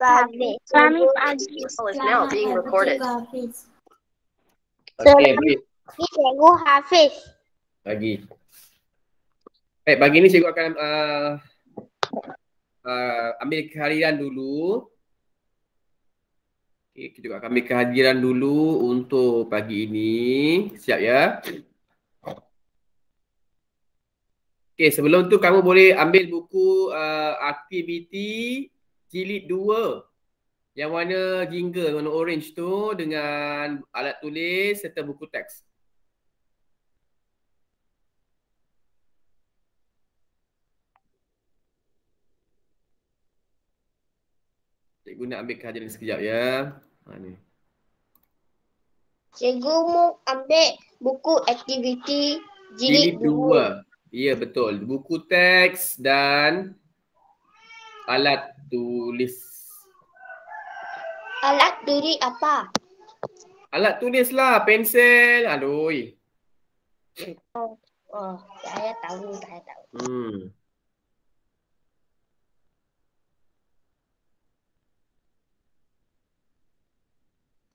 Hafiz. Kami pagi. Oh, it's now being recorded. Okey, baik. Ni Cikgu Hafiz. Pagi. Baik, pagi ni cikgu akan ambil kehadiran dulu. Okay, kita akan ambil kehadiran dulu untuk pagi ini. Siap ya? Okey, sebelum tu kamu boleh ambil buku aktiviti jilid 2 yang warna jingga, warna orange tu dengan alat tulis serta buku teks. Cikgu nak ambil kehadiran sekejap ya. Ni. Cikgu mau ambil buku aktiviti jilid 2. Ya, betul. Buku teks dan alat tulis. Alat tulis apa? Alat tulis lah, pensel. Aduh. Oh, saya tahu.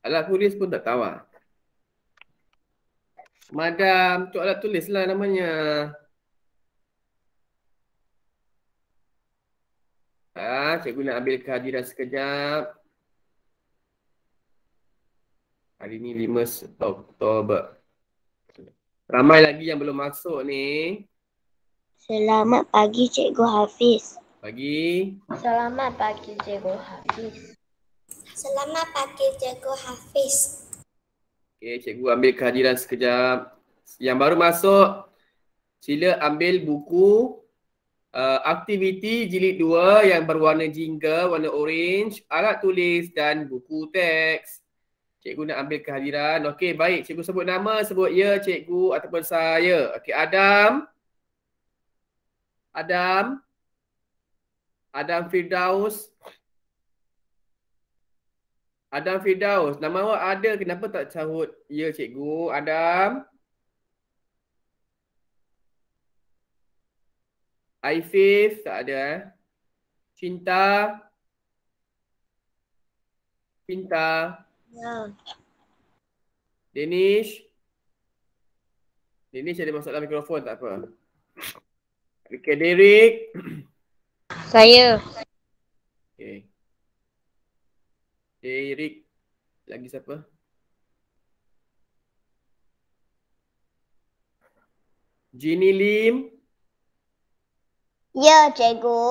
Alat tulis pun tak tahu ah. Madam, tu alat tulis lah namanya. Cikgu nak ambil kehadiran sekejap. Hari ni 5 Oktober. Ramai lagi yang belum masuk ni. Selamat pagi Cikgu Hafiz. Pagi. Selamat pagi Cikgu Hafiz. Selamat pagi Cikgu Hafiz. Okey, cikgu ambil kehadiran sekejap. Yang baru masuk, sila ambil buku aktiviti jilid 2 yang berwarna jingga, warna orange, alat tulis dan buku teks. Cikgu nak ambil kehadiran. Okey, baik. Cikgu sebut nama, sebut ya cikgu ataupun saya. Okey, Adam. Adam Firdaus. Adam Firdaus. Nama awak ada, kenapa tak sahut ya cikgu? Adam. Aifif, tak ada. Cinta. Ya. Danish ada masalah mikrofon, tak apa. Okay, Derek. Saya. Okay. Derek. Lagi siapa? Jeannie Lim. Ya Cikgu.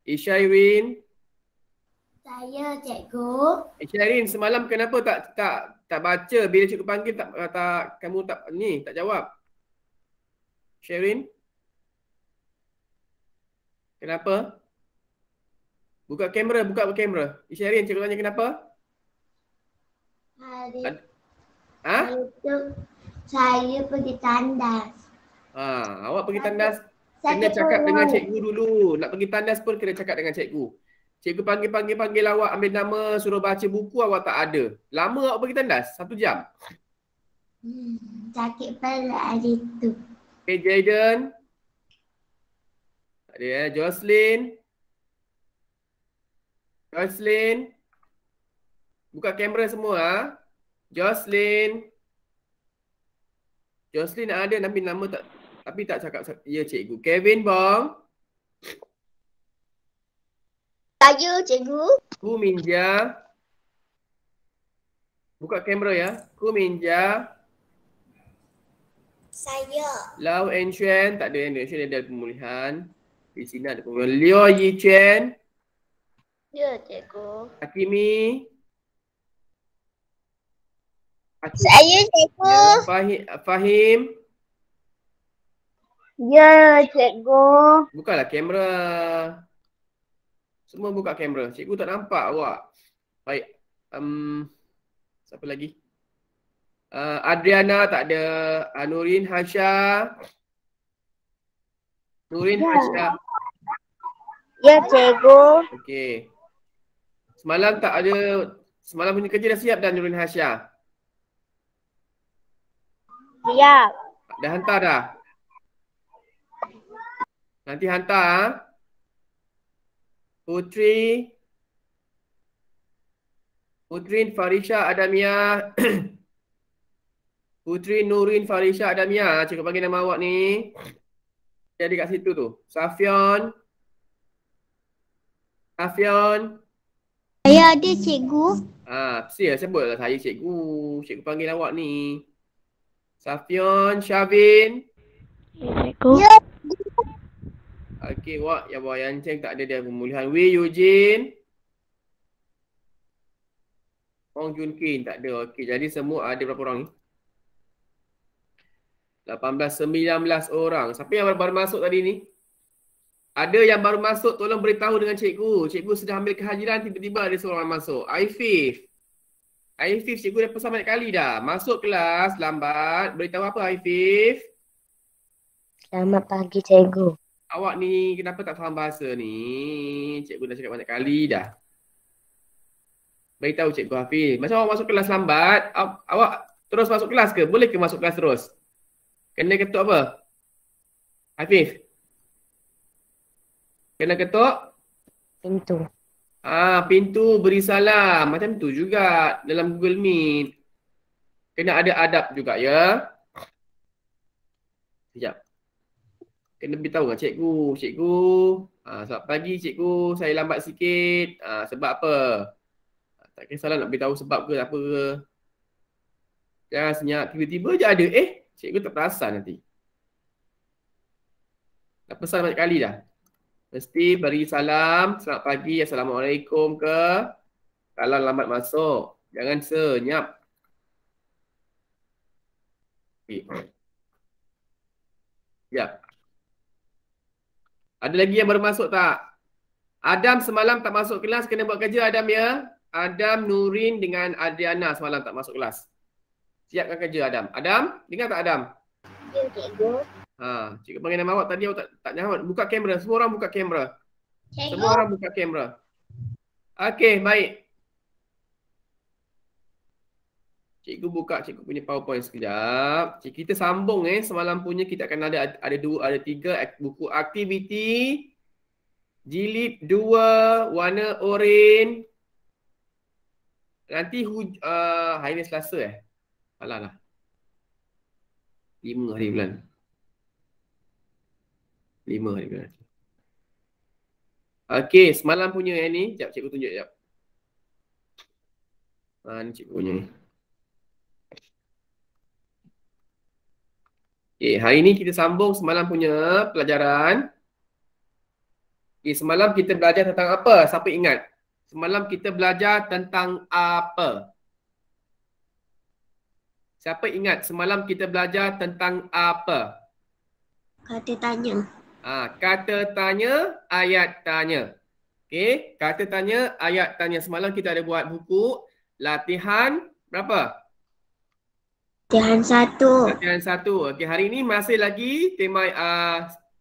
Ishairin. Saya Cikgu. Ishairin, semalam kenapa tak baca bila cikgu panggil kamu tak jawab? Sherin? Kenapa? Buka kamera. Ishairin, cikgu tanya kenapa? Hari Ha? saya pergi tandas. Awak pergi tandas. Kena cakap dengan cikgu dulu. Nak pergi tandas pun kena cakap dengan cikgu. Cikgu panggil awak, ambil nama, suruh baca buku, awak tak ada. Lama awak pergi tandas? 1 jam? Sakit kepala hari tu. Okay, Jayden. Tak ada ya. Jocelyn. Buka kamera semua. Jocelyn ada nama tak, tapi tak cakap ya cikgu. Kevin Bong. Saya Cikgu. Kuminja. Buka kamera ya. Kuminja. Saya. Lau Enchuan. Tak ada yang Enchuan, ada pemulihan. Di sini ada pemulihan. Liu Yichen. Ya Cikgu. Hakimi. Saya Cikgu. Fahim. Ya Cikgu. Bukalah kamera. Semua buka kamera. Cikgu tak nampak awak. Baik. Siapa lagi? Adriana tak ada. Nurin Hasha. Ya Cikgu. Okey. Semalam tak ada. Semalam punya kerja dah siap dah Nurin Hasha? Siap. Dah hantar dah? Nanti hantar. Putri. Putri Farisha Adamia. Putri Nurin Farisha Adamia. Cikgu panggil nama awak ni. Jadi kat situ tu. Safion. Safion. Saya ada cikgu. Sebutlah saya cikgu. Cikgu panggil awak ni. Safion, Syavin. Cikgu. Ya. Okey, wak ya yang ceng tak ada dia pemulihan. Wei Eugene. Hong Jun Kin tak ada. Okey, jadi semua ada berapa orang ni? 18, 19 orang. Siapa yang baru masuk tadi ni? Ada yang baru masuk, tolong beritahu dengan cikgu. Cikgu sudah ambil kehajiran, tiba-tiba ada seorang masuk. Aifif. Aifif, cikgu dah pesan banyak kali dah. Masuk kelas lambat. Beritahu apa Aifif? Selamat pagi, cikgu. Awak ni kenapa tak faham bahasa ni? Cikgu dah cakap banyak kali dah. Beritahu cikgu Hafiz. Macam awak masuk kelas lambat, awak terus masuk kelas ke? Boleh ke masuk kelas terus? Kena ketuk apa? Hafiz? Kena ketuk? Pintu. Pintu beri salam. Macam tu juga dalam Google Meet. Kena ada adab juga ya. Sekejap. Kena beritahu dengan cikgu. Cikgu, selamat pagi cikgu. Saya lambat sikit. Sebab apa? Tak kisahlah nak beritahu sebab ke apa ke. Jangan senyap. Tiba-tiba je ada. Cikgu tak perasan nanti. Dah pesan banyak kali dah. Mesti beri salam. Selamat pagi. Assalamualaikum ke. Kalau lambat masuk. Jangan senyap. Okay. Ya. Ada lagi yang baru masuk tak? Adam semalam tak masuk kelas. Kena buat kerja Adam ya. Adam, Nurin dengan Adriana semalam tak masuk kelas. Siapkan kerja Adam. Adam, dengar tak Adam? Ya, cikgu. Cikgu panggil nama awak tadi awak tak jawab. Buka kamera. Semua orang buka kamera. Cikgu. Semua orang buka kamera. Okey, baik. Cikgu buka cikgu punya PowerPoint sekejap. Kita sambung semalam punya kita akan ada 3 buku aktiviti jilid 2 warna oranye. Nanti hari ni Selasa Alah. 5 hari bulan. 5 hari bulan. Okey, semalam punya ni. Sekejap cikgu tunjuk sekejap. Ni cikgu punya ni. Okay, hari ni kita sambung semalam punya pelajaran. Okay, semalam kita belajar tentang apa? Siapa ingat? Semalam kita belajar tentang apa? Siapa ingat semalam kita belajar tentang apa? Kata tanya. Kata tanya, ayat tanya. Okay, kata tanya, ayat tanya. Semalam kita ada buat buku latihan berapa? Latihan 1. Latihan 1. Okey, hari ini masih lagi tema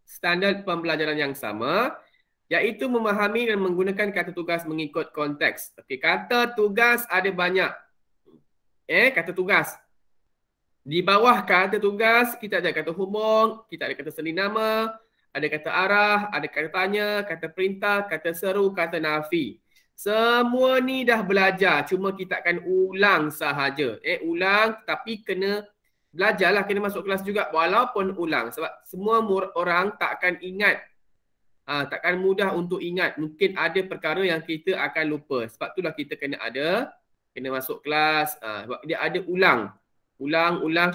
standard pembelajaran yang sama, iaitu memahami dan menggunakan kata tugas mengikut konteks. Okey, kata tugas ada banyak. Kata tugas. Di bawah kata tugas kita ada kata hubung, kita ada kata seni nama, ada kata arah, ada kata tanya, kata perintah, kata seru, kata nafi. Semua ni dah belajar, cuma kita akan ulang sahaja. Ulang tapi kena belajarlah, kena masuk kelas juga walaupun ulang. Sebab semua orang tak akan ingat. Takkan mudah untuk ingat. Mungkin ada perkara yang kita akan lupa. Sebab itulah kita kena masuk kelas. Sebab dia ada ulang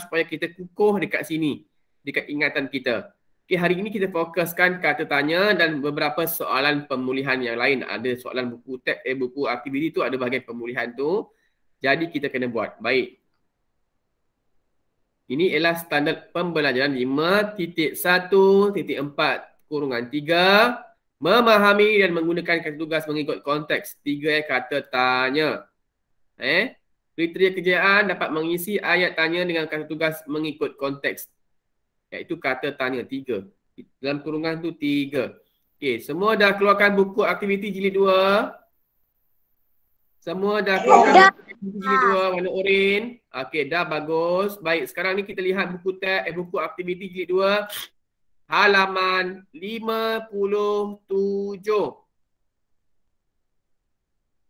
supaya kita kukuh dekat sini, dekat ingatan kita. Okay, hari ini kita fokuskan kata tanya dan beberapa soalan pemulihan yang lain. Ada soalan buku aktiviti tu, ada bahagian pemulihan tu. Jadi kita kena buat. Baik. Ini ialah standard pembelajaran 5.1.4/3. Memahami dan menggunakan kata tugas mengikut konteks. 3 kata tanya. Kriteria kerjaan dapat mengisi ayat tanya dengan kata tugas mengikut konteks. Iaitu kata tanya 3. Dalam kurungan tu 3. Okey, semua dah keluarkan buku aktiviti jilid 2. Semua dah keluarkan buku aktiviti jilid 2 warna oranye. Okey, dah bagus. Baik, sekarang ni kita lihat buku aktiviti jilid 2 halaman 57.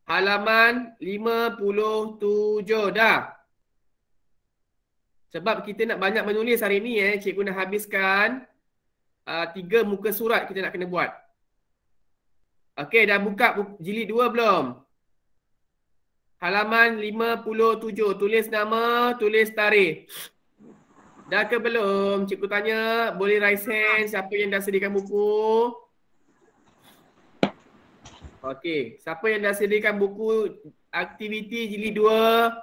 halaman 57 dah. Sebab kita nak banyak menulis hari ni cikgu nak habiskan 3 muka surat kita nak kena buat. Okey, dah buka jilid 2 belum? Halaman 57, tulis nama, tulis tarikh. Dah ke belum? Cikgu tanya, boleh raise hand siapa yang dah sediakan buku? Okey, siapa yang dah sediakan buku aktiviti jilid 2?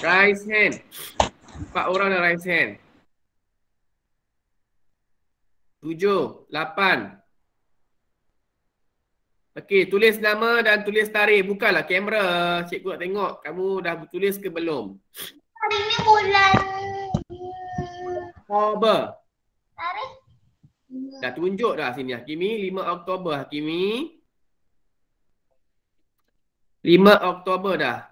Raise hand. 4 orang dah raise hand. 7, 8. Okey, tulis nama dan tulis tarikh. Bukalah kamera. Cikgu nak tengok kamu dah tulis ke belum. Hari ni bulan Oktober. tarikh. Dah tunjuk dah sini Hakimi. 5 Oktober Hakimi. 5 Oktober dah.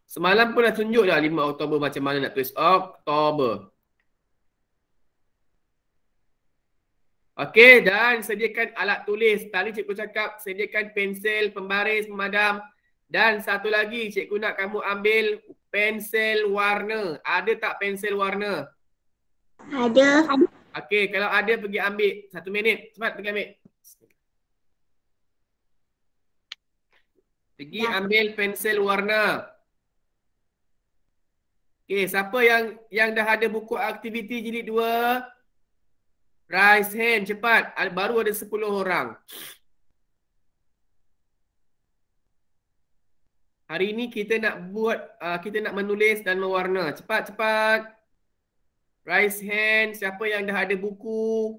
Semalam pun dah tunjuk dah 5 Oktober macam mana nak tulis Oktober. Okey, dan sediakan alat tulis. Tadi cikgu cakap sediakan pensel, pembaris, pemadam. Dan satu lagi cikgu nak kamu ambil pensel warna. Ada tak pensel warna? Ada. Okey, kalau ada pergi ambil. 1 minit. Cepat pergi ambil. Pergi ambil pensel warna. Okey, siapa yang dah ada buku aktiviti jilid 2? Raise hand cepat. Baru ada 10 orang. Hari ini kita nak buat, kita nak menulis dan mewarna. Cepat-cepat. Raise hand. Siapa yang dah ada buku?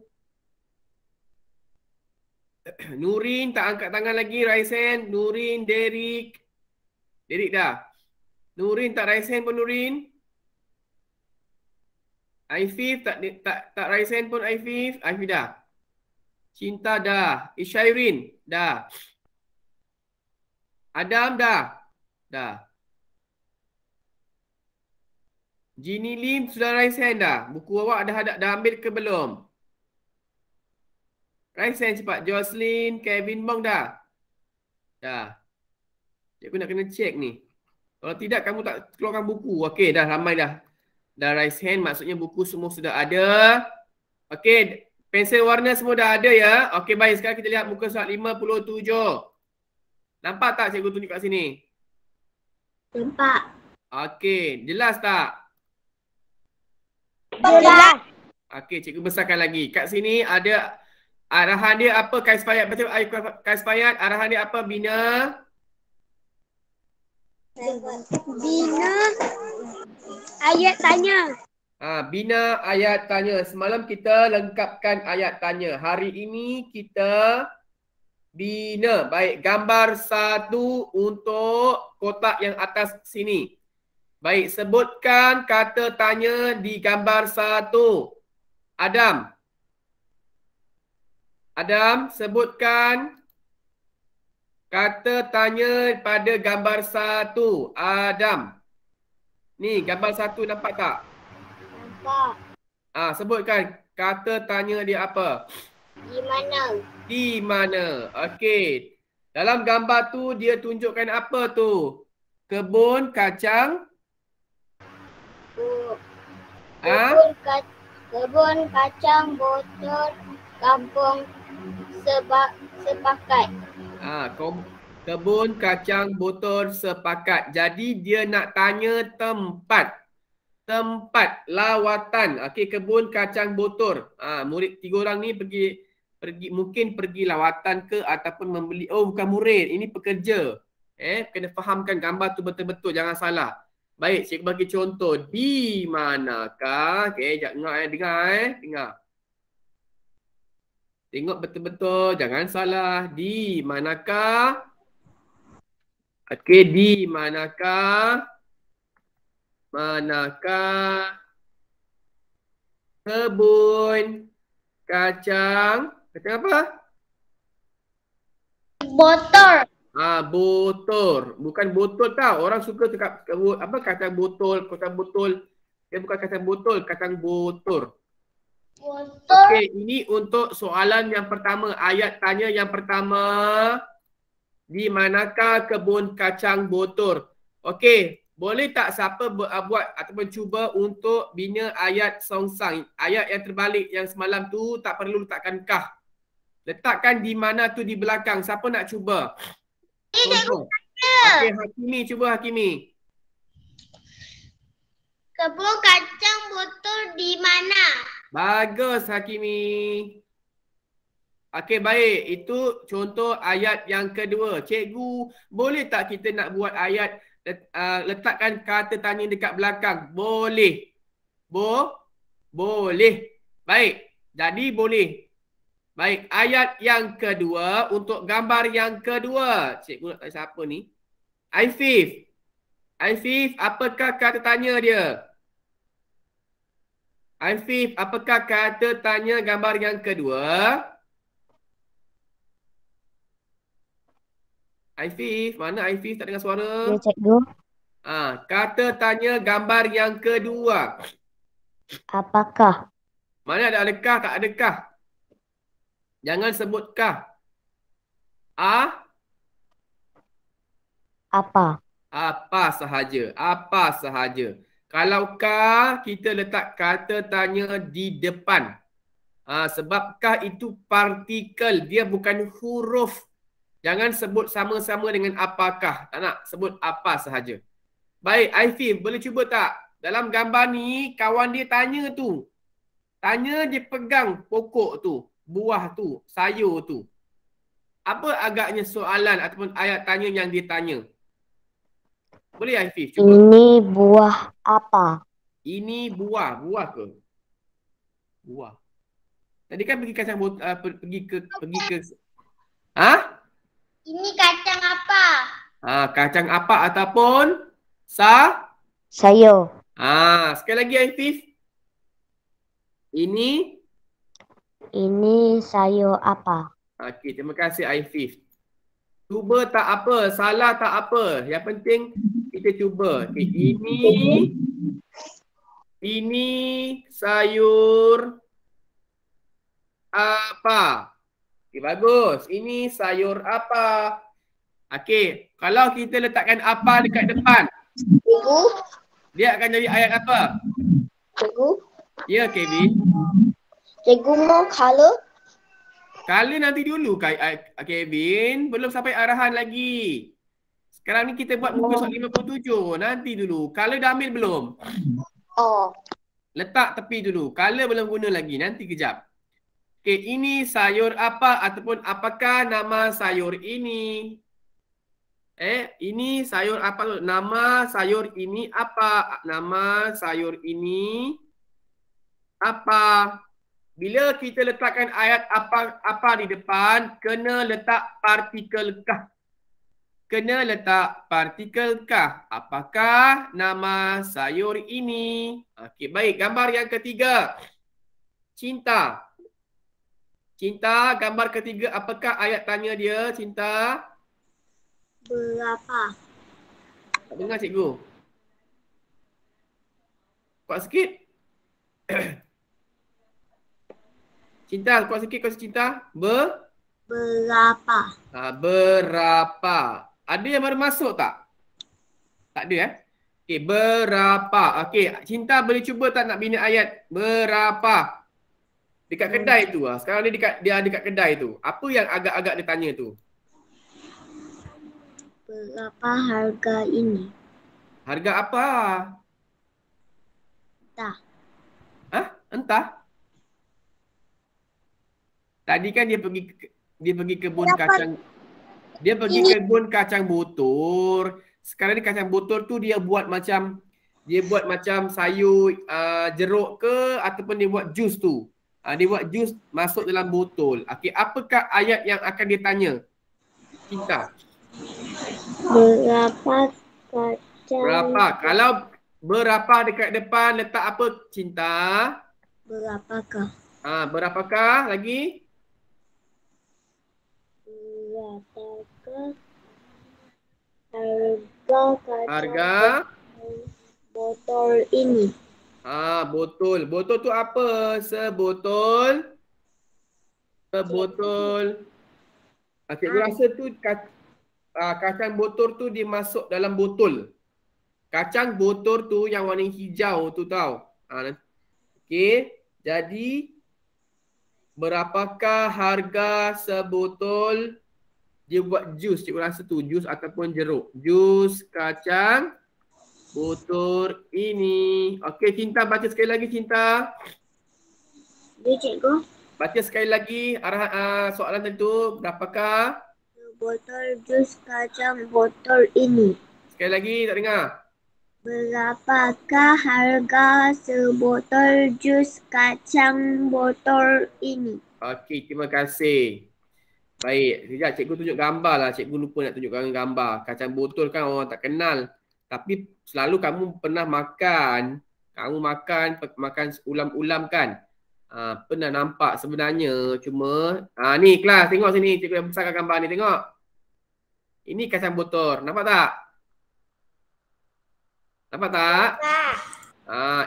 Nurin tak angkat tangan lagi. Raise hand. Nurin, Derek. Derek dah. Nurin tak raise hand pun Nurin. Aifif tak raise hand pun Aifif. Aifif dah. Cinta dah. Isyairin dah. Adam dah. Dah. Jini Lim sudah raise hand dah. Buku awak dah ambil ke belum? Raise hand cepat. Jocelyn, Kevin Bong dah. Dah. Cikgu nak kena check ni. Kalau tidak kamu tak keluarkan buku. Okey dah ramai dah. Dah raise hand maksudnya buku semua sudah ada. Okey, pensel warna semua dah ada ya. Okey baik, sekarang kita lihat muka surat 57. Nampak tak cikgu tunjuk kat sini? Nampak. Okey, jelas tak? Jelas. Okey, cikgu besarkan lagi. Kat sini ada arahan dia apa Kais Fayat? Betul Kais Fayat, arahan dia apa Bina? Bina ayat tanya. Bina ayat tanya. Semalam kita lengkapkan ayat tanya. Hari ini kita bina. Baik, gambar 1 untuk kotak yang atas sini. Baik, sebutkan kata tanya di gambar 1. Adam. Adam, sebutkan kata tanya pada gambar 1. Adam. Ni gambar 1 nampak tak? Nampak. Sebutkan kata tanya dia apa? Di mana? Di mana? Okey. Dalam gambar tu dia tunjukkan apa tu? Kebun kacang. Kebun kacang botol kampung sepakat. Kebun kacang botol sepakat. Jadi dia nak tanya tempat. Tempat lawatan. Okey, kebun kacang botol. Murid 3 orang ni pergi mungkin pergi lawatan ke ataupun membeli. Oh, bukan murid, ini pekerja. Kena fahamkan gambar tu betul-betul, jangan salah. Baik, cikgu bagi contoh. Di manakah? Okey, jangan dengar. Tengok betul-betul, jangan salah. Di manakah? Okey, di manakah? Manakah kebun kacang? Kacang apa? Botol. Botol. Bukan botol tau. Orang suka cakap apa kacang botol, kacang botol. Dia bukan kacang botol, kacang botol. Okey, ini untuk soalan yang pertama, ayat tanya yang pertama. di manakah kebun kacang botol? Okey, boleh tak siapa buat ataupun cuba untuk bina ayat songsang? Ayat yang terbalik yang semalam tu tak perlu letakkan kah. Letakkan di mana tu di belakang. Siapa nak cuba? Contoh. Okey, Hakimi cuba Hakimi. Kebun kacang botol di mana? Bagus Hakimi. Okey baik, itu contoh ayat yang kedua. Cikgu, boleh tak kita nak buat ayat letakkan kata tanya dekat belakang? Boleh. Boleh. Baik, jadi boleh. Baik, ayat yang kedua untuk gambar yang kedua. Cikgu nak tanya siapa ni? Aifif. Aifif, apakah kata tanya dia? Aifif, apakah kata tanya gambar yang kedua? Aifif, mana Aifif? Tak dengar suara. Ya, cikgu. Kata tanya gambar yang kedua. Apakah? Mana ada adakah, tak adakah? Jangan sebutkah. Apa? Apa sahaja. Apa sahaja. Kalau kah, kita letak kata tanya di depan. Sebab kah itu partikel. Dia bukan huruf. Jangan sebut sama-sama dengan apakah. Tak nak sebut apa sahaja. Baik, Aifif, boleh cuba tak? Dalam gambar ni, kawan dia tanya tu. Tanya dia pegang pokok tu, buah tu, sayur tu. Apa agaknya soalan ataupun ayat tanya yang dia tanya? Boleh Aifif cuba? Ini buah apa? Ini buah. Buah ke? Buah. Tadi kan pergi kacang pergi ke Ini kacang apa? Kacang apa ataupun Sayur. Sekali lagi Aifif. Ini sayur apa? Okey, terima kasih Aifif. Cuba tak apa, salah tak apa. Yang penting kita cuba. Okay, ini sayur apa? Okay, bagus. Ini sayur apa? Okey, kalau kita letakkan apa dekat depan, Cikgu. dia akan jadi ayat apa? Cikgu. Ya, Kevin. Cikgu mau color? Color nanti dulu, Kevin. Belum sampai arahan lagi. Sekarang ni kita buat muka soal 57. Nanti dulu. Color dah ambil belum? Oh. Letak tepi dulu. Color belum guna lagi. Nanti kejap. Okey, ini sayur apa ataupun apakah nama sayur ini? Ini sayur apa? Nama sayur ini apa? Nama sayur ini apa? Bila kita letakkan ayat apa di depan, kena letak partikel kah. Kena letak partikel kah. Apakah nama sayur ini? Okey, baik. Gambar yang ketiga. Cinta. Cinta, gambar ketiga. Apakah ayat tanya dia, Cinta? Berapa? Tak dengar cikgu. Kuat sikit. Cinta, kuat sikit kuat Cinta. Berapa? Berapa? Ada yang baru masuk tak? Tak ada Okey, berapa? Okey, Cinta boleh cuba tak nak bina ayat berapa? Dekat kedai tu Sekarang dia dekat kedai tu. Apa yang agak-agak dia tanya tu? Berapa harga ini? Harga apa? Entah. Entah. Tadi kan dia pergi kebun kacang. Dia pergi kebun kacang botol. Sekarang ni kacang botol tu dia buat macam sayur jeruk ke ataupun dia buat jus tu. Dia buat jus masuk dalam botol. Okey, apakah ayat yang akan dia tanya? Cinta. Berapa kacang? Berapa? Kalau berapa dekat depan letak apa, Cinta? Berapakah? Berapakah lagi? Berapakah harga kacang botol ini? Botol. Botol tu apa? Sebotol. Okey, aku rasa tu kacang botol tu dia masuk dalam botol. Kacang botol tu yang warna hijau tu tau. Okey. Jadi berapakah harga sebotol dia buat jus? Cikgu rasa tu jus ataupun jeruk. Jus kacang botol ini. Okey, Cinta baca sekali lagi, Cinta. Ya, cikgu. Baca sekali lagi soalan tentu. Berapakah? Botol jus kacang botol ini. Sekali lagi, tak dengar. Berapakah harga sebotol jus kacang botol ini? Okey, terima kasih. Baik, sekejap cikgu tunjuk gambar lah. Cikgu lupa nak tunjukkan gambar. Kacang botol kan orang tak kenal. Tapi selalu kamu pernah makan. Kamu makan ulam-ulam kan? Pernah nampak sebenarnya. Cuma, ni kelas tengok sini. Cikgu besarkan gambar ni, tengok. Ini kacang botol. Nampak tak? Nampak tak?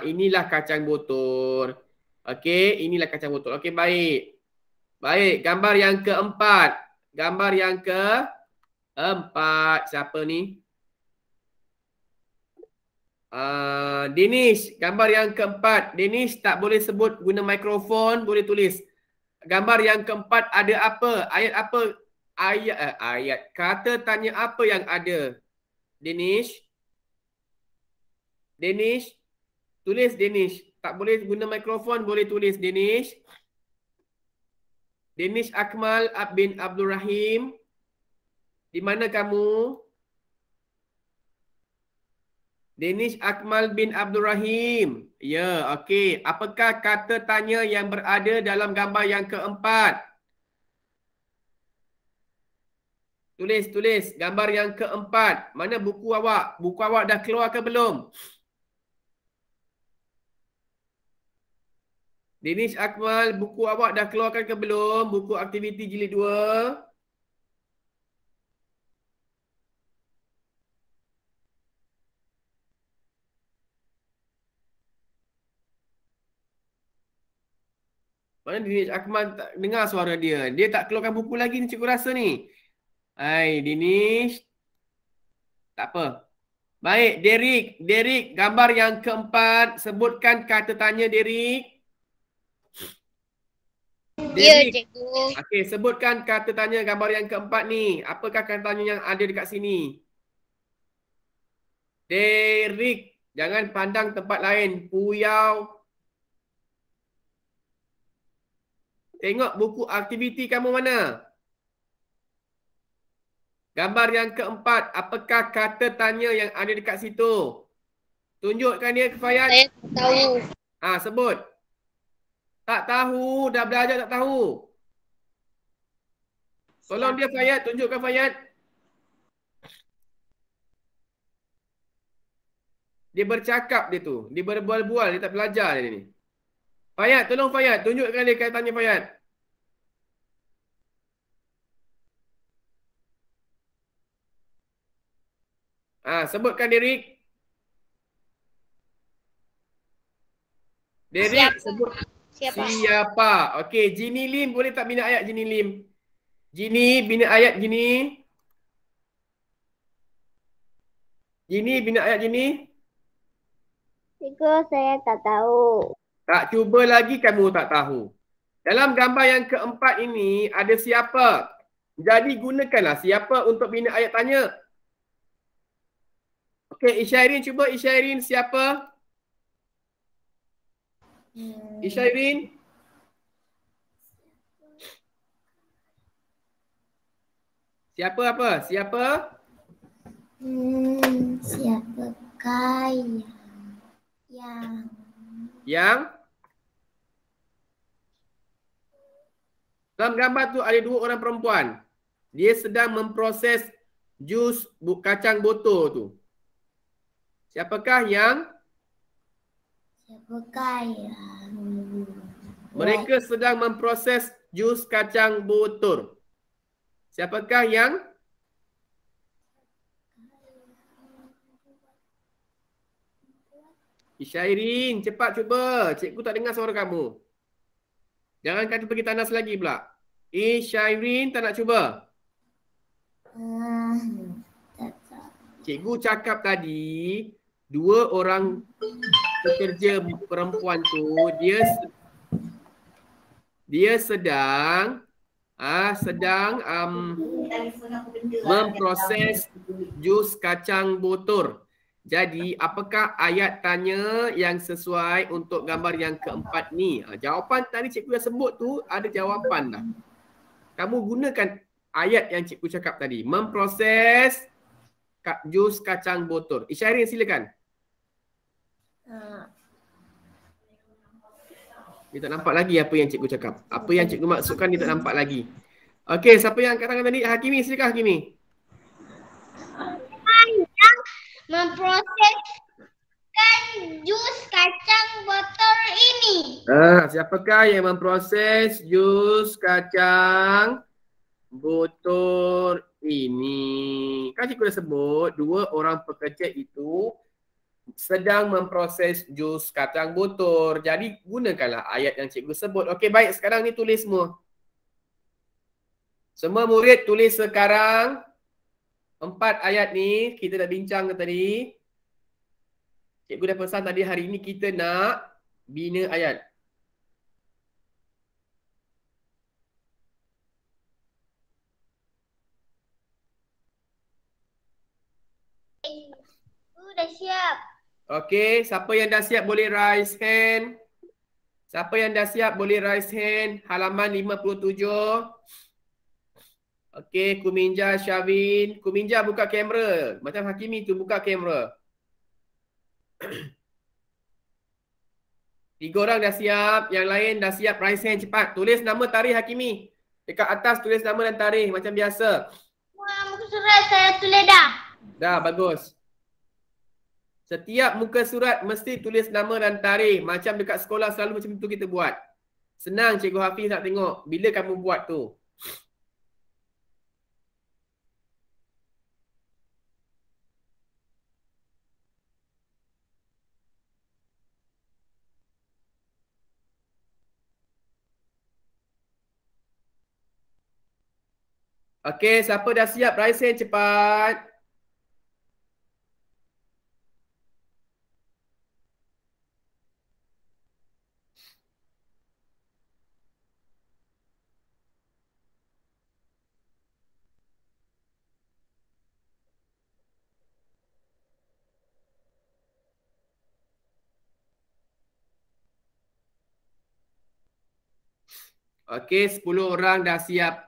Inilah kacang botol. Okey, inilah kacang botol. Okey, baik. Baik, gambar yang keempat. Gambar yang keempat. Siapa ni? Denish, gambar yang keempat. Denish tak boleh sebut guna mikrofon, boleh tulis. Gambar yang keempat ada apa? Ayat apa? Ayat. Kata tanya apa yang ada? Denish. Denish. Tulis Denish. Tak boleh guna mikrofon, boleh tulis Denish. Denish Akmal bin Abdul Rahim. Di mana kamu? Denish Akmal bin Abdul Rahim. Ya, okey. Apakah kata tanya yang berada dalam gambar yang keempat? Tulis. Gambar yang keempat. Mana buku awak? Buku awak dah keluar ke belum? Denish Akmal, buku awak dah keluarkan ke belum? Buku aktiviti jilid 2. Mana Denish Akmal tak dengar suara dia? Dia tak keluarkan buku lagi ni, cikgu rasa ni. Hai, Denish. Tak apa. Baik, Derek, gambar yang keempat. Sebutkan kata tanya, Derek. Ya, cikgu. Okey, sebutkan kata tanya gambar yang keempat ni. Apakah kata tanya yang ada dekat sini? Derek, jangan pandang tempat lain. Puyau. Tengok buku aktiviti kamu mana? Gambar yang keempat, apakah kata tanya yang ada dekat situ? Tunjukkan dia ke Fayat. Saya tak tahu. Sebut. Tak tahu, dah belajar tak tahu. Tolong dia Fayat, tunjukkan Fayat. Dia bercakap dia tu. Dia berbual-bual, dia tak belajar dia ni. Fayat, tolong Fayat, tunjukkan dia kata tanya Fayat. Sebutkan Derek. Derek, sebut. Siapa? Okey, Jini Lim boleh tak bina ayat Jini Lim? Jini bina ayat Jini. Jini bina ayat Jini. Cikgu, saya tak tahu. Tak, cuba lagi kamu tak tahu. Dalam gambar yang keempat ini ada siapa? Jadi gunakanlah siapa untuk bina ayat tanya. Okey, Isyairin cuba Isyairin siapa? Isyairin. Siapa apa? Siapa? Siapakah Yang? Dalam gambar tu ada dua orang perempuan. Dia sedang memproses jus kacang botol tu. Siapakah yang? Mereka sedang memproses jus kacang botol. Siapakah yang? Isyairin, cepat cuba. Cikgu tak dengar suara kamu. Jangan kata pergi tandas lagi pula. Isyairin tak nak cuba. Cikgu cakap tadi, dua orang pekerja perempuan tu dia sedang memproses jus kacang botol. Jadi, apakah ayat tanya yang sesuai untuk gambar yang keempat ni? Jawapan tadi cikgu dah sebut tu, ada jawapan dah. Kamu gunakan ayat yang cikgu cakap tadi. Memproses jus kacang botol. Isyari, silakan. Dia tak nampak lagi apa yang cikgu cakap. Apa yang cikgu maksudkan dia tak nampak lagi. Okey, siapa yang angkat tangan tadi? Hakimi, silakan Hakimi. Memproseskan jus kacang botol ini. Siapakah yang memproses jus kacang botol ini? Kan cikgu dah sebut, dua orang pekerja itu sedang memproses jus kacang botol. Jadi gunakanlah ayat yang cikgu sebut. Okey, baik, sekarang ni tulis semua. Semua murid tulis sekarang. 4 ayat ni kita dah bincang tadi. Cikgu dah pesan tadi hari ni kita nak bina ayat. Dah siap. Okey, siapa yang dah siap boleh raise hand. Siapa yang dah siap boleh raise hand. Halaman 57. Okey, Kuminja, Syavin. Kuminja buka kamera. Macam Hakimi tu buka kamera. 3 orang dah siap. Yang lain dah siap. Raise hand cepat. Tulis nama tarikh Hakimi. Dekat atas tulis nama dan tarikh macam biasa. Wah, muka surat saya tulis dah. Dah, bagus. Setiap muka surat mesti tulis nama dan tarikh. Macam dekat sekolah selalu macam tu kita buat. Senang Cikgu Hafiz nak tengok bila kamu buat tu. Okey, siapa dah siap raise hand cepat. Okey, 10 orang dah siap.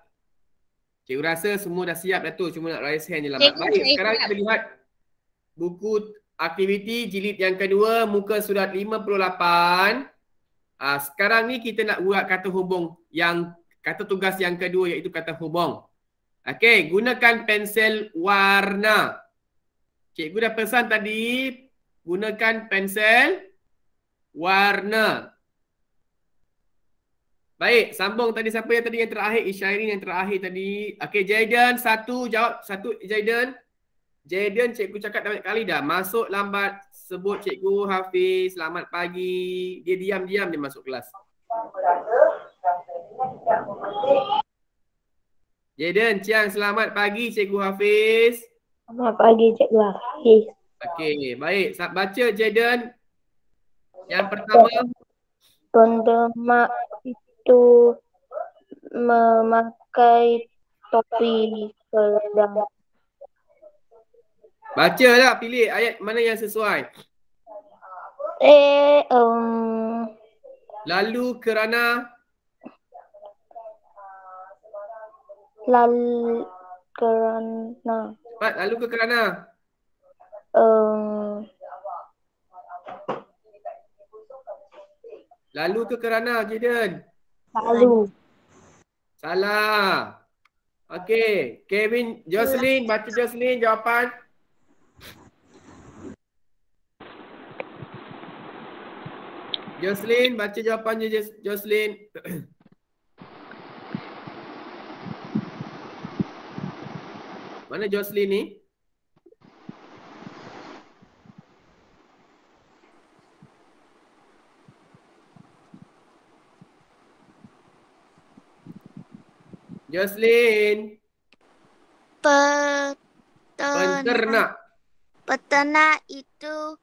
Cikgu rasa semua dah siap dah tu. Cuma nak raise hand je lambat. Baik, sekarang kita lihat buku aktiviti jilid yang kedua, muka surat 58. Sekarang ni kita nak buat kata hubung yang kata tugas yang kedua iaitu kata hubung. Okey, gunakan pensel warna. Cikgu dah pesan tadi gunakan pensel warna. Baik, sambung tadi siapa yang tadi yang terakhir? Isyairin yang terakhir tadi. Okey, Jayden satu jawab satu Jayden. Jayden cikgu cakap banyak kali dah. Masuk lambat sebut cikgu Hafiz selamat pagi. Dia diam-diam dia masuk kelas. Jayden, Ciang selamat pagi cikgu Hafiz. Selamat pagi Cikgu Hafiz. Okey, baik. Baca Jayden. Yang pertama. Tanda mak itu memakai topi keledang. Baca lah, pilih ayat mana yang sesuai. Lalu kerana. Cepat, lalu ke kerana. Lalu ke kerana, Jayden? Lalu. Salah. Okey, Kevin, Jocelyn, baca Jocelyn jawapan. Jocelyn, baca jawapannya Jocelyn. Mana Jocelyn ni? Jocelyn. Penternak. Peternak itu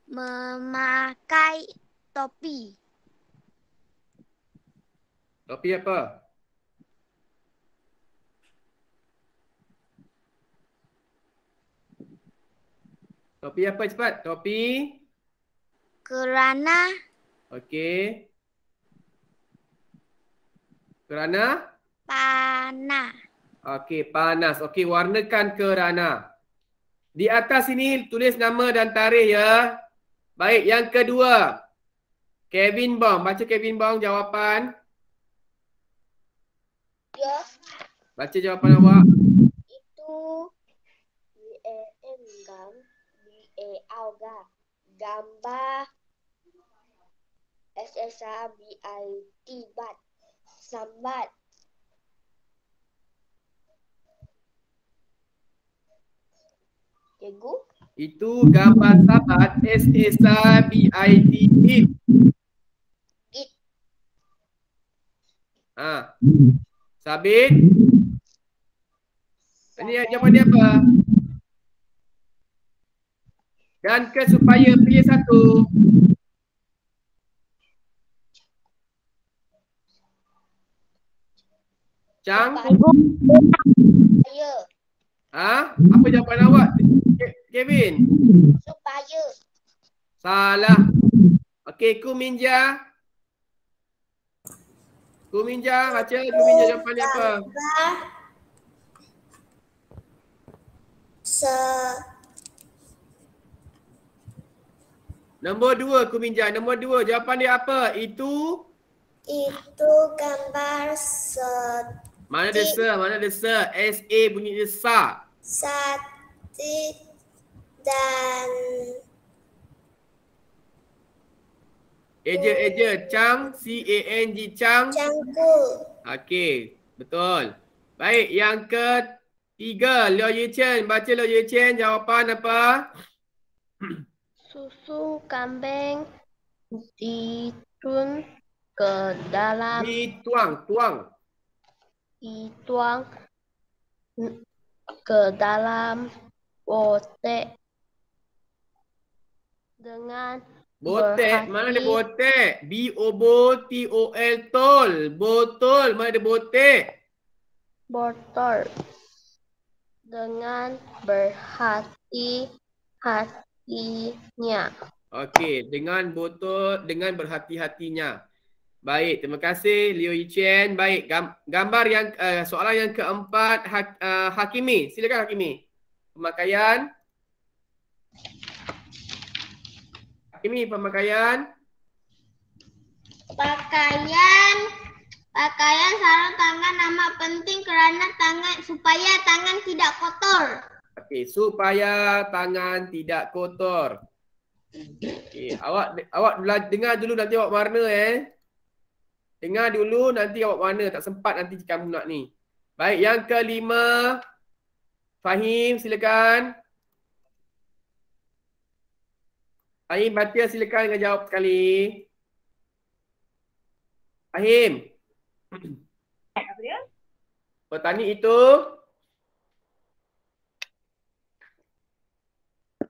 memakai topi. Topi apa? Topi apa cepat? Topi. Kerana Okey. Kerana? panah. Okey, panas. Okey, warnakan kerana. Di atas sini tulis nama dan tarikh ya. Baik, yang kedua. Kevin Bong. Baca Kevin Bong jawapan. Ya, Baca jawapan awak. itu BAM BALGA gambar SSABIT bat sambat. Cikgu? Itu gambar sahabat SSABIT. It. Ha. Sabit. Ini jawapan dia apa? Dan ke supaya pilih satu. Chang? Supaya. Ha? Apa jawapan awak? Kevin? Supaya. Salah. Okey, Kuminja. Kuminja, baca Kuminja jawapan dia apa? Nombor 2 Kuminja, nombor 2 jawapan dia apa? Itu gambar mana dia se? Mana dia se? SA bunyi dia sa. sati dan Eja Chang, CANG Chang. cangkul. Okey, betul. Baik, yang ketiga, Liu Yichen. Baca Liu Yichen, jawapan apa? Susu kambing dituang ke dalam Tuang. dituang ke dalam botek dengan Botek, mana ada botek? BOTOL, tol. Botol, mana ada botek? botol dengan berhati-hatinya. Okey, dengan botol, dengan berhati-hatinya. Baik, terima kasih Liu Yichen. Baik, gambar yang soalan yang keempat Hakimi. Silakan Hakimi. Pemakaian. Hakimi, pemakaian. Pakaian sarung tangan amat penting kerana supaya tangan tidak kotor. Okey, supaya tangan tidak kotor. Okey, awak dengar dulu nanti awak warna Dengar dulu nanti awak warna, tak sempat nanti kamu nak ni. Baik, yang kelima Fahim, silakan. Fahim baca silakan dengan jawab sekali. Fahim. Petani itu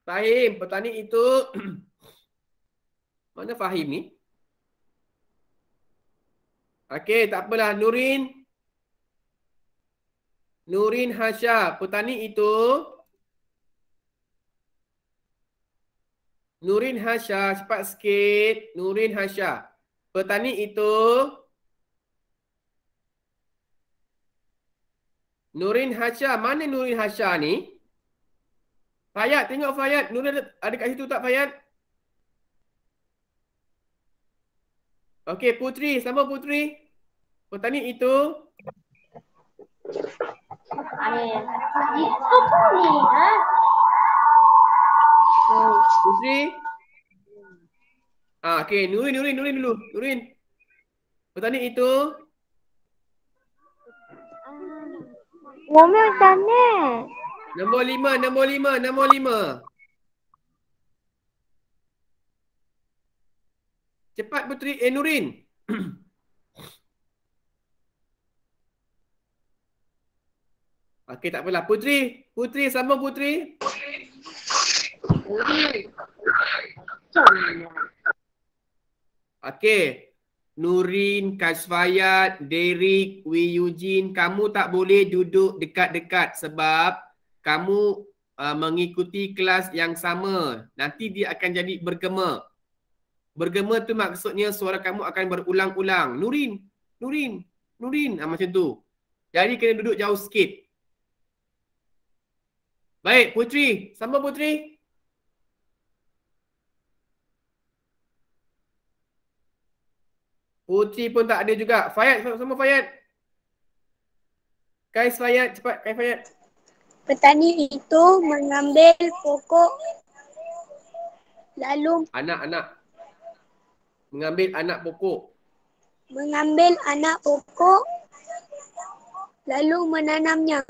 Fahim, petani itu mana Fahim ni? Okey, tak apalah. Nurin Hasya, petani itu Nurin Hasya, cepat sikit. Nurin Hasya. Petani itu Nurin Hasya, mana Nurin Hasya ni? Fayat, tengok Fayat. Nurin ada kat situ tak Fayat? Okey, Putri, sama Putri. Petani itu Putri. Okey, Nurin dulu. Nurin. Petani itu Ngomel sana. nombor 5. Cepat Putri, Nurin. Okey, tak apalah. Putri. Putri, sambung Putri. Okey. Nurin, Kasfayat, Derek, Wi Eugene, kamu tak boleh duduk dekat-dekat sebab kamu mengikuti kelas yang sama. Nanti dia akan jadi bergema. Bergema tu maksudnya suara kamu akan berulang-ulang. Nurin, Nurin, Nurin. Macam tu. Jadi kena duduk jauh sikit. Baik, Putri. Sambung Putri. Putri pun tak ada juga. Fayat, sama Fayat. Kais Fayat, cepat Kais Fayat. Petani itu mengambil pokok lalu Anak-anak. Mengambil anak pokok. mengambil anak pokok lalu menanamnya.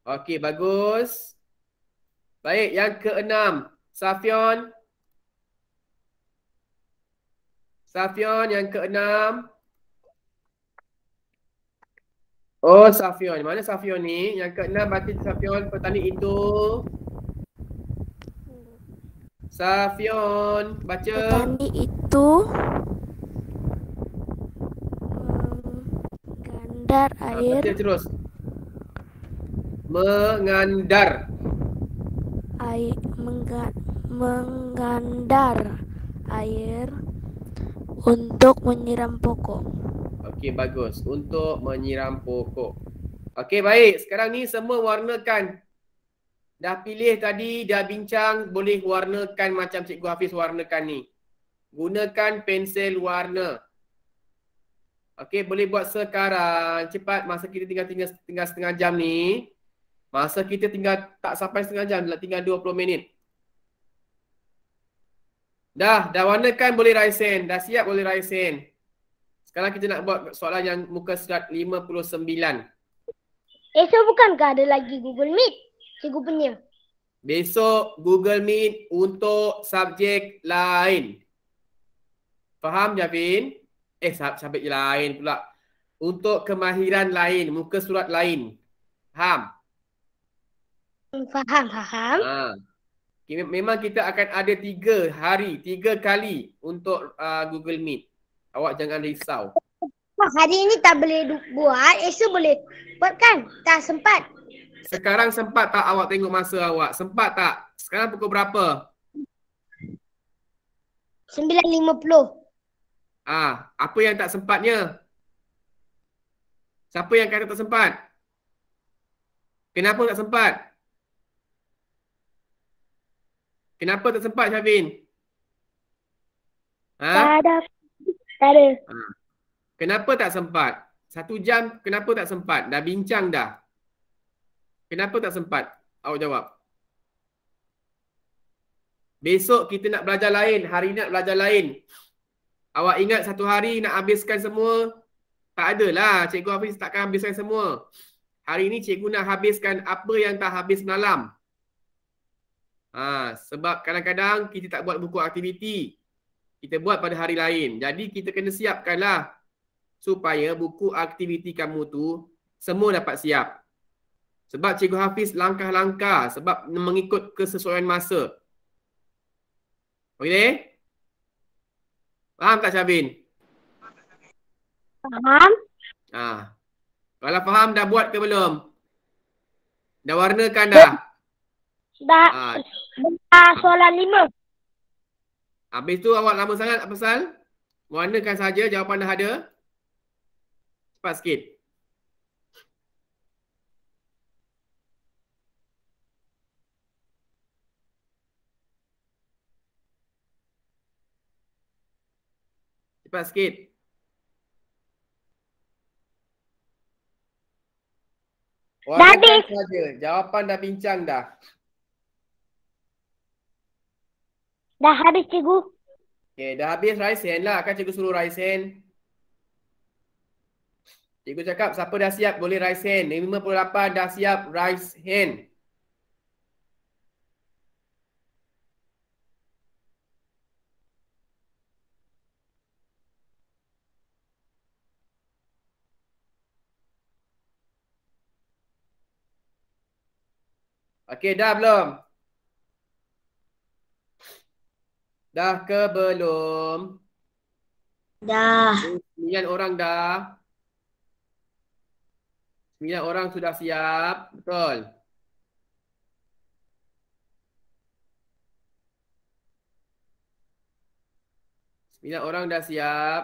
Okey, bagus. Baik, yang keenam. Safion. Safion yang keenam. Oh, Safion. Mana Safion ni? Yang keenam baca Safion. Petani itu. Safion, baca. Petani itu mengandar air. Baca terus. Mengandar. Mengandar air untuk menyiram pokok. Okey, bagus. Untuk menyiram pokok. Okey, baik. Sekarang ni semua warnakan. Dah pilih tadi, dah bincang, boleh warnakan macam Cikgu Hafiz warnakan ni. Gunakan pensel warna. Okey, boleh buat sekarang. Cepat, masa kita tinggal setengah jam ni. Masa kita tinggal tak sampai setengah jam, tinggal 20 minit. Dah warnakan boleh raise hand. Dah siap boleh raise hand. Sekarang kita nak buat soalan yang muka surat 59. Esok bukankah ada lagi Google Meet? Cikgu punya. Besok Google Meet untuk subjek lain. Faham Javin? Subjek lain pula. Untuk kemahiran lain, muka surat lain. Faham? Faham. Okay, memang kita akan ada 3 hari, 3 kali untuk Google Meet. Awak jangan risau. Hari ini tak boleh buat, esok boleh buat kan? Tak sempat. Sekarang sempat tak awak tengok masa awak? Sempat tak? Sekarang pukul berapa? 9.50. Apa yang tak sempatnya? Siapa yang kata tak sempat? Kenapa tak sempat? Kenapa tak sempat, Syafin? Tak ada. Kenapa tak sempat? 1 jam, kenapa tak sempat? Dah bincang dah. Kenapa tak sempat? Awak jawab. Besok kita nak belajar lain. Hari ni nak belajar lain. Awak ingat 1 hari nak habiskan semua? Tak adalah. Cikgu Hafiz takkan habiskan semua. Hari ni cikgu nak habiskan apa yang tak habis malam. Sebab kadang-kadang kita tak buat buku aktiviti. Kita buat pada hari lain. Jadi kita kena siapkanlah. Supaya buku aktiviti kamu tu semua dapat siap. Sebab Cikgu Hafiz langkah-langkah. Sebab mengikut kesesuaian masa. Okey? Faham tak Syafin? Faham. Kalau faham dah buat ke belum? Dah warnakan dah? Dah soalan 5. Habis tu awak lama sangat apa pasal? Warnakan saja, jawapan dah ada. Cepat sikit. Cepat sikit. Warnakan saja. Jawapan dah bincang dah. Dah habis cikgu. Okay, dah habis raise hand lah. Kan cikgu suruh raise hand. Cikgu cakap siapa dah siap boleh raise hand. 58 dah siap raise hand. Okey, dah belum? Dah ke belum? Dah. 9 orang dah. 9 orang sudah siap. Betul. Sembilan orang dah siap.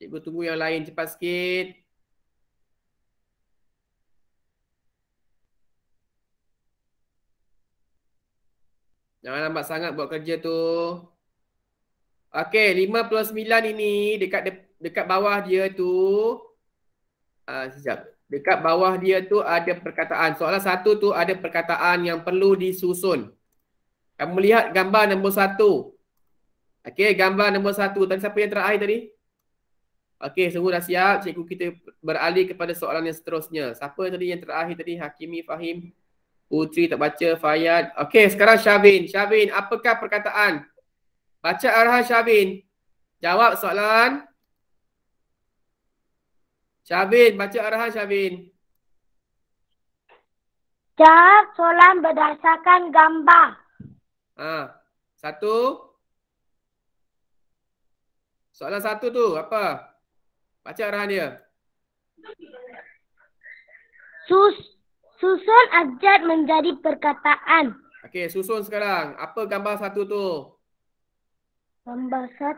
Cikgu tunggu yang lain cepat sikit. Jangan lambat sangat buat kerja tu. Okey, 59 ini dekat bawah dia tu. Sekejap. Dekat bawah dia tu ada perkataan. Soalan 1 tu ada perkataan yang perlu disusun. Kamu lihat gambar nombor 1. Okey, gambar nombor 1. Tadi siapa yang terakhir tadi? Okey, semua dah siap. Cikgu kita beralih kepada soalan yang seterusnya. Siapa tadi yang terakhir tadi? Hakimi, Fahim, Putri tak baca, Fayad. Okey, sekarang Syavin. Syavin, apakah perkataan? Baca arahan Syavin. Jawab soalan. Syavin, baca arahan Syavin. Jawab soalan berdasarkan gambar. 1. Soalan 1 tu apa? Baca arahan dia. Susun abjad menjadi perkataan. Okey, susun sekarang. Apa gambar 1 tu? Gambar 1.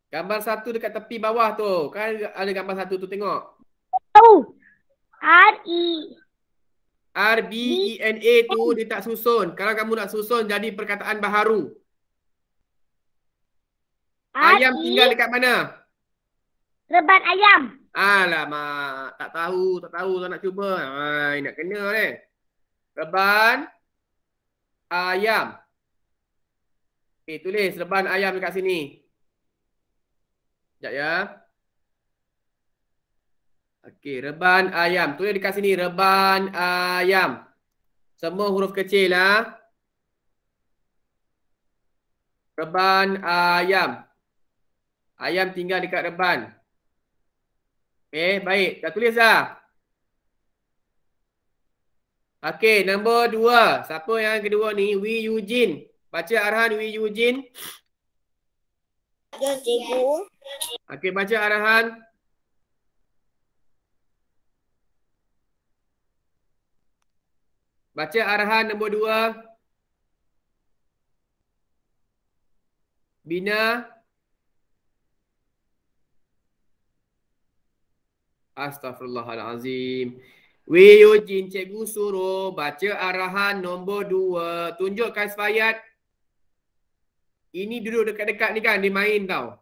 Gambar 1 dekat tepi bawah tu. Kan ada gambar 1 tu, tengok. RBENA tu dia tak susun. Kalau kamu nak susun jadi perkataan baharu. Ayam tinggal dekat mana? Reban ayam. Alamak, tak tahu tak nak cuba. Nak kena ni. Reban ayam. Okey, tulis reban ayam dekat sini. Sekejap ya. Okey, reban ayam. Tulis dekat sini reban ayam. Semua huruf kecil lah. Reban ayam. Ayam tinggal dekat reban. Okey, baik. Dah tulis dah? Okey, nombor 2. Siapa yang kedua ni? Wi Eugene. Baca arahan Wi Eugene. Ya, cikgu. Okey, baca arahan. Baca arahan nombor 2. Bina. Astaghfirullahalazim. Wi Eugene, cikgu suruh baca arahan nombor 2. Tunjuk Kais Fayad. Ini duduk dekat-dekat ni kan, dia main tau.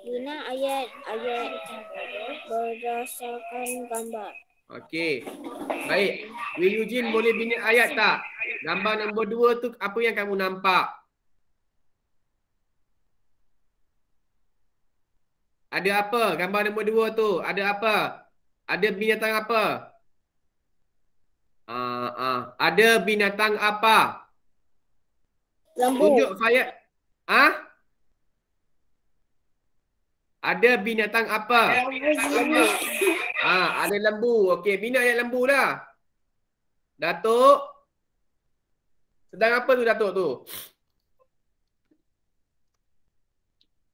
Guna ayat berdasarkan gambar. Okey. Baik. Wi Eugene boleh bina ayat tak? Gambar nombor 2 tu apa yang kamu nampak? Ada apa? Gambar nombor 2 tu. Ada apa? Ada binatang apa? Ada binatang apa? Lembu. Tunjuk Fayad. Ada binatang apa? Ada lembu. Okey, bina ayat lembu dah. Datuk. Sedang apa tu Datuk tu?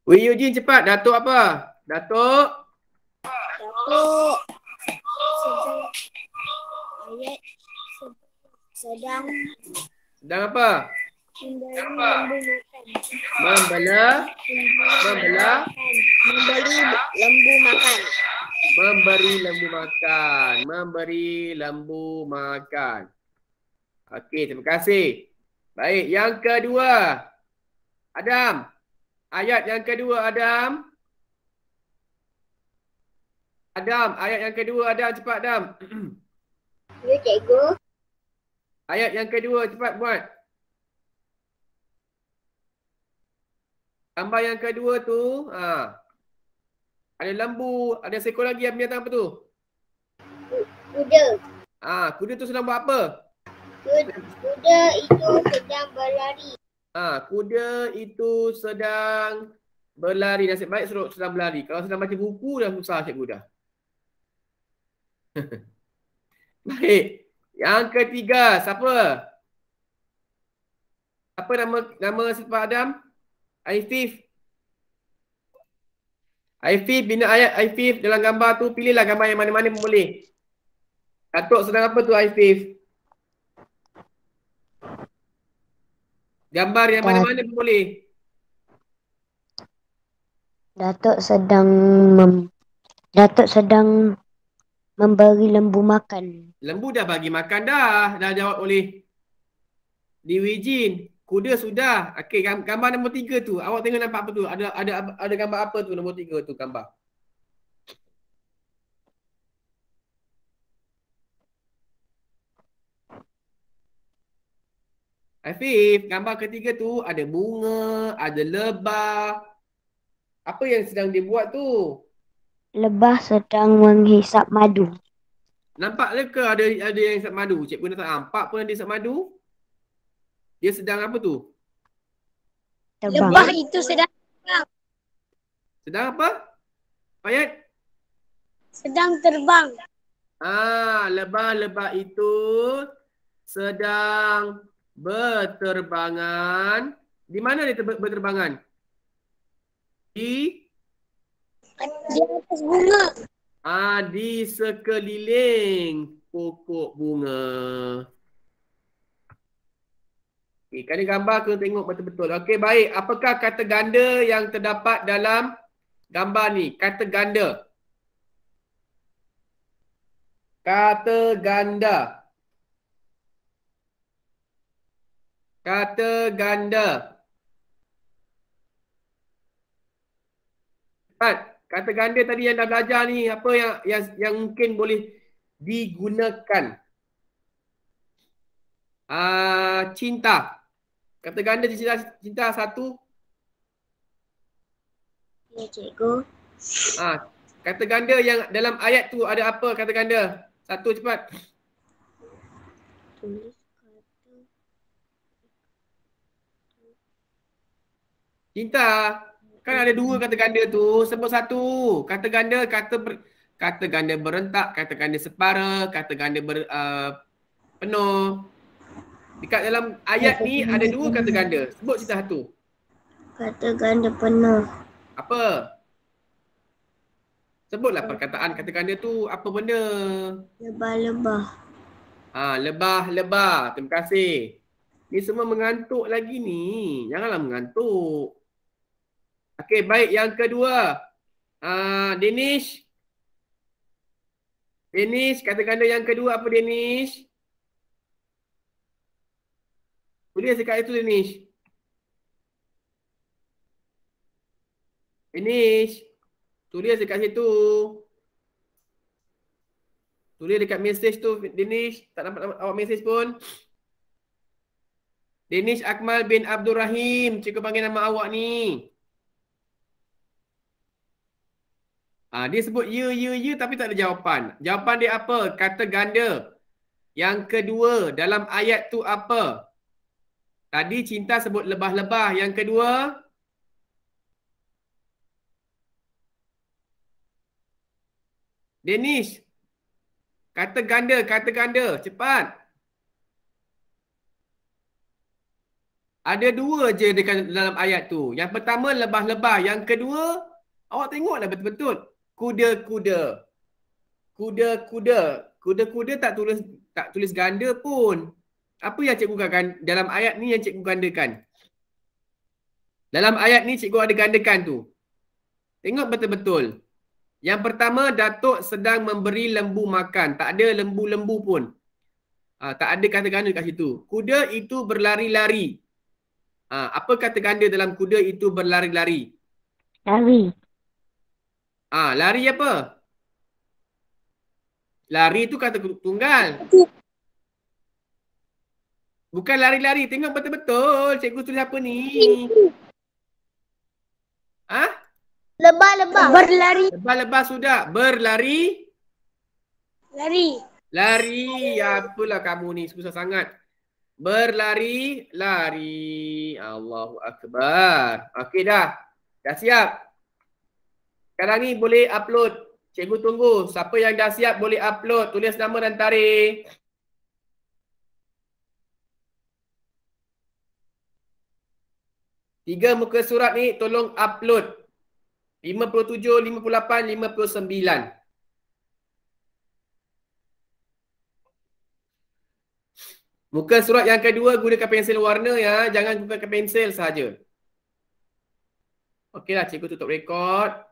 Wi Eugene cepat. Datuk apa? Datuk. Ayat sedang apa? membeli lembu makan. Memberi lembu makan. Okey, terima kasih. Baik, yang kedua. Adam. Ayat yang kedua, Adam. Ayat yang kedua, Adam. Cepat, Adam. Ya, cikgu. Ayat yang kedua, cepat buat. Gambar yang kedua tu, ada lembu, ada seekor lagi yang binatang apa tu? Kuda. Kuda tu sedang buat apa? Kuda itu sedang berlari. Kuda itu sedang Berlari, nasib baik sedang berlari. Kalau sedang baca buku dah susah cikgu dah. Baik. Yang ketiga, siapa? Apa nama Pak Adam? Aifif. Aifif, bina ayat Aifif dalam gambar tu. Pilihlah gambar yang mana-mana pun boleh. Datuk sedang apa tu Aifif? Gambar yang mana-mana pun boleh. Datuk sedang memberi lembu makan. Lembu dah bagi makan dah. Dah jawab oleh Diwijin. Kuda sudah. Okey, gambar nombor 3 tu. Awak tengok nampak apa tu? Ada gambar apa tu nombor 3 tu gambar? Aifif, gambar ketiga tu ada bunga, ada lebah. Apa yang sedang dia buat tu? Lebah sedang menghisap madu. Nampak ke ada yang hisap madu? Cikgu nak nampak pun ada hisap madu. Dia sedang apa tu? Terbang. Lebah itu sedang Sedang apa? Ayat? Sedang terbang. Lebah-lebah itu sedang berterbangan. Di mana dia berterbangan? Di atas bunga. Di sekeliling pokok bunga. Okay, kali gambar kena tengok betul-betul. Okey, baik. Apakah kata ganda yang terdapat dalam gambar ni? Kata ganda. Kata ganda. Kata ganda. Cepat. Kata ganda tadi yang dah belajar ni, apa yang mungkin boleh digunakan? Cinta. Kata ganda cinta satu. Ya, cikgu. Kata ganda yang dalam ayat tu ada apa kata ganda? Satu cepat. Tulis Cinta. Kan ada dua kata ganda tu. Sebut satu. Kata ganda, kata ganda berentak, kata ganda separa, kata ganda penuh. Dekat dalam ayat ni ada dua kata ganda. Sebut cerita satu. kata ganda penuh. Apa? Sebutlah perkataan kata ganda tu apa benda? Lebah-lebah. Lebah-lebah. Terima kasih. Ni semua mengantuk lagi ni. Janganlah mengantuk. Okey, baik. Yang kedua. Danish. Danish, kata ganda yang kedua apa Danish? Tulis dekat itu Danish. Danish. Tulis dekat situ. Tulis dekat message tu Danish. Tak nampak awak message pun. Danish Akmal bin Abdul Rahim. Cikgu panggil nama awak ni. Dia sebut ya tapi tak ada jawapan. Jawapan dia apa? Kata ganda. Yang kedua dalam ayat tu apa? Tadi cinta sebut lebah-lebah. Yang kedua? Danish. Kata ganda. Cepat. Ada dua je dekat dalam ayat tu. Yang pertama lebah-lebah. Yang kedua, awak tengoklah betul-betul. Kuda-kuda. Kuda-kuda tak tulis ganda pun. Apa yang cikgu gandakan dalam ayat ni yang cikgu gandakan? Dalam ayat ni cikgu ada gandakan tu. Tengok betul-betul. Yang pertama, Datuk sedang memberi lembu makan. Tak ada lembu-lembu pun. Tak ada kata ganda kat situ. Kuda itu berlari-lari. Apa kata ganda dalam kuda itu berlari-lari? Lari. Lari apa? Lari tu kata tunggal. Bukan lari-lari. Tengok betul-betul. Cikgu tulis apa ni? Lebah-lebah. Berlari. Lebah-lebah sudah. Berlari. Lari. Apalah kamu ni. Susah sangat. Berlari. Lari. Allahu Akbar. Okey dah. Dah siap? Sekarang ni boleh upload. Cikgu tunggu. Siapa yang dah siap boleh upload. Tulis nama dan tarikh. Tiga muka surat ni tolong upload. 57, 58, 59. Muka surat yang kedua gunakan pensel warna ya. Jangan gunakan pensel sahaja. Okeylah, cikgu tutup rekod.